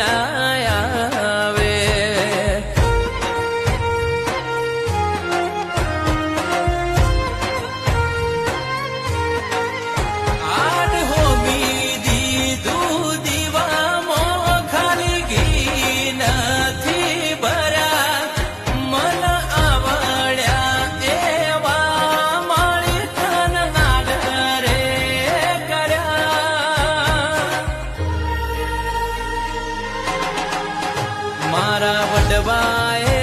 ના આવે આડ હોમી દીધું દીવામાં ખાલી ઘી નથી ભર્યા મન આવડ્યા એવા માળી તન નાડરે કર્યા મારા વડવાએ